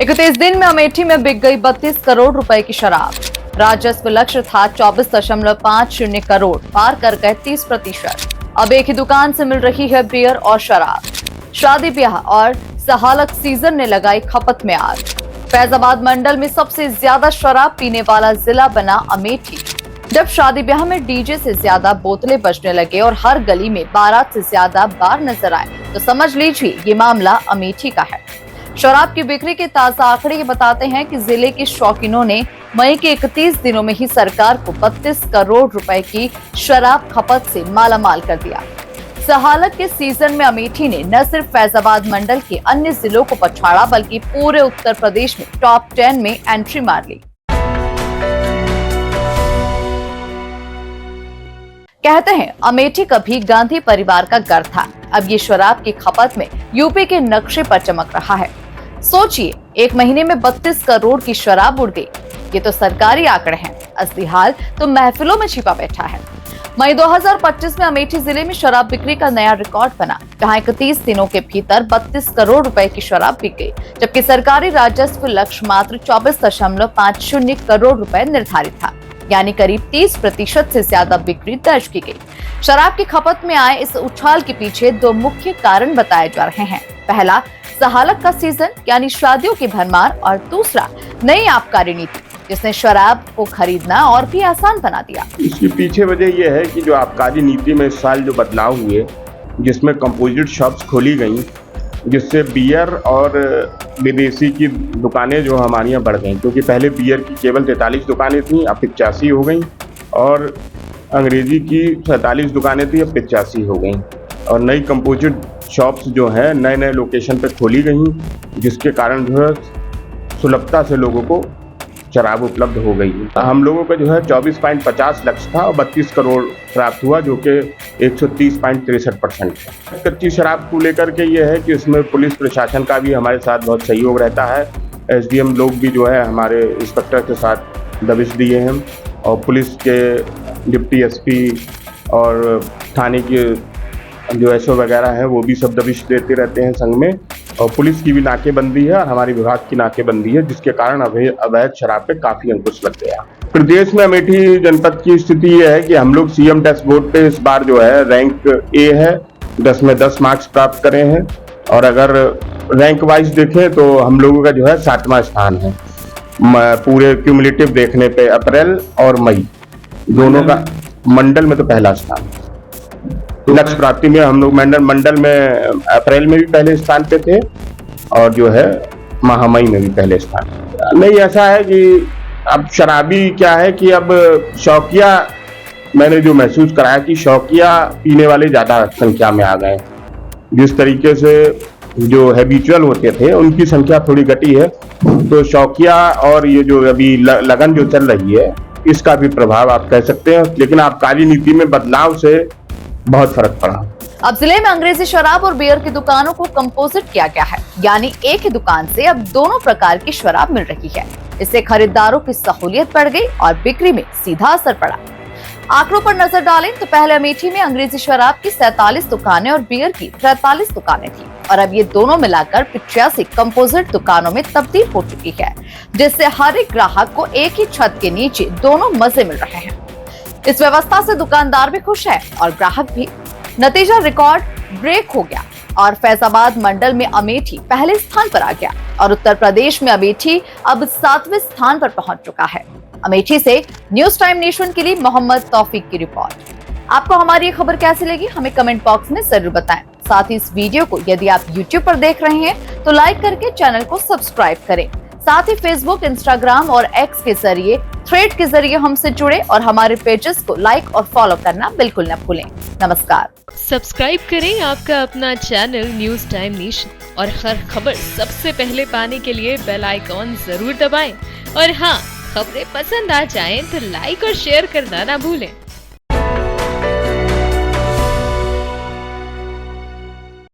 31 दिन में अमेठी में बिक गई 32 करोड़ रुपए की शराब। राजस्व लक्ष्य था 24.50 करोड़, पार कर गए 30%। अब एक ही दुकान से मिल रही है बियर और शराब। शादी ब्याह और सहालक सीजन ने लगाई खपत में आग। फैजाबाद मंडल में सबसे ज्यादा शराब पीने वाला जिला बना अमेठी। जब शादी ब्याह में डीजे से ज्यादा बोतलें बजने लगे और हर गली में बारात से ज्यादा बार नजर आए, तो समझ लीजिए ये मामला अमेठी का है। शराब की बिक्री के ताजा आंकड़े ये बताते हैं कि जिले के शौकीनों ने मई के 31 दिनों में ही सरकार को 32 करोड़ रुपए की शराब खपत से मालामाल कर दिया। सहालक के सीजन में अमेठी ने न सिर्फ फैजाबाद मंडल के अन्य जिलों को पछाड़ा, बल्कि पूरे उत्तर प्रदेश में टॉप 10 में एंट्री मार ली। कहते हैं अमेठी कभी गांधी परिवार का घर था, अब ये शराब की खपत में यूपी के नक्शे पर चमक रहा है। सोचिए, एक महीने में 32 करोड़ की शराब उड़ गई। ये तो सरकारी आंकड़े हैं, असली हाल तो महफिलों में छिपा बैठा है। मई 2025 में अमेठी जिले में शराब बिक्री का नया रिकॉर्ड बना, जहां 31 दिनों के भीतर 32 करोड़ रुपए की शराब बिक गई, जबकि सरकारी राजस्व लक्ष्य मात्र 24.50 करोड़ रुपए निर्धारित था, यानी करीब 30% से ज्यादा बिक्री दर्ज की गई। शराब की खपत में आए इस उछाल के पीछे दो मुख्य कारण बताए जा रहे हैं। पहला, सहालक का सीजन यानी शादियों की भरमार, और दूसरा नई आबकारी नीति, जिसने शराब को खरीदना और भी आसान बना दिया। इसके पीछे वजह यह है कि जो आबकारी नीति में इस साल जो बदलाव हुए, जिसमें कंपोजिट शॉप्स खोली गई, जिससे बियर और विदेशी की दुकानें जो हमारी यहाँ बढ़ गई, क्योंकि पहले बियर की केवल 43 दुकानें थीं, अब 85 हो गई, और अंग्रेजी की 47 दुकानें थी, अब 85 हो गई, और नई कंपोजिट शॉप्स जो है नए नए लोकेशन पे खोली गई, जिसके कारण जो है सुलभता से लोगों को शराब उपलब्ध हो गई। हम लोगों का जो है 24.50 लक्ष्य था और 32 करोड़ प्राप्त हुआ, जो कि 130.63% है। कच्ची शराब को लेकर के ये है कि इसमें पुलिस प्रशासन का भी हमारे साथ बहुत सहयोग रहता है। एसडीएम लोग भी जो है हमारे इंस्पेक्टर के साथ दबिश दिए हैं, और पुलिस के डिप्टी एसपी और थाने के जो एसओ वगैरह हैं वो भी सब दबिश देते रहते हैं संघ में, और पुलिस की भी नाकेबंदी है और हमारी विभाग की नाकेबंदी है, जिसके कारण अवैध शराब पे काफी अंकुश लग गया। प्रदेश में अमेठी जनपद की स्थिति यह है कि हम लोग सीएम डैशबोर्ड पे इस बार जो है रैंक ए है, 10 में 10 मार्क्स प्राप्त करे हैं, और अगर रैंक वाइज देखें तो हम लोगों का जो है 7वां स्थान है पूरे क्यूमुलेटिव देखने पे। अप्रैल और मई दोनों का मंडल में तो पहला स्थान। लक्ष्य प्राप्ति में हम लोग मंडल में अप्रैल में भी पहले स्थान पे थे, और जो है मई में भी पहले स्थान। नहीं, ऐसा है कि अब शराबी क्या है कि अब शौकिया, मैंने जो महसूस कराया कि शौकिया पीने वाले ज्यादा संख्या में आ गए। जिस तरीके से जो हैबिचुअल होते थे उनकी संख्या थोड़ी घटी है, तो शौकिया और ये जो अभी लगन जो चल रही है, इसका भी प्रभाव आप कह सकते हैं। लेकिन आबकारी नीति में बदलाव से बहुत फर्क पड़ा। अब जिले में अंग्रेजी शराब और बियर की दुकानों को कंपोजिट किया गया है, यानी एक ही दुकान से अब दोनों प्रकार की शराब मिल रही है। इससे खरीदारों की सहूलियत बढ़ गई और बिक्री में सीधा असर पड़ा। आंकड़ों पर नजर डालें तो पहले अमेठी में अंग्रेजी शराब की 47 दुकानें और बियर की 43 दुकानें थी, और अब ये दोनों मिलाकर 85 कंपोजिट दुकानों में तब्दील हो चुकी है, जिससे हर एक ग्राहक को एक ही छत के नीचे दोनों मजे मिल रहे हैं। इस व्यवस्था से दुकानदार भी खुश है और ग्राहक भी। नतीजा रिकॉर्ड ब्रेक हो गया और फैजाबाद मंडल में अमेठी पहले स्थान पर आ गया, और उत्तर प्रदेश में अमेठी अब 7वें स्थान पर पहुंच चुका है। अमेठी से न्यूज टाइम नेशन के लिए मोहम्मद तौफीक की रिपोर्ट। आपको हमारी ये खबर कैसी लगी, हमें कमेंट बॉक्स में जरूर बताएं। साथ ही इस वीडियो को यदि आप YouTube पर देख रहे हैं तो लाइक करके चैनल को सब्सक्राइब करें। साथ ही फेसबुक, इंस्टाग्राम और एक्स के जरिए, थ्रेड के जरिए हमसे जुड़े और हमारे पेजेस को लाइक और फॉलो करना बिल्कुल न भूलें। नमस्कार। सब्सक्राइब करें आपका अपना चैनल न्यूज टाइम नेशन, और हर खबर सबसे पहले पाने के लिए बेल आइकॉन जरूर दबाएं। और हाँ, खबरें पसंद आ जाएं तो लाइक और शेयर करना ना भूलें।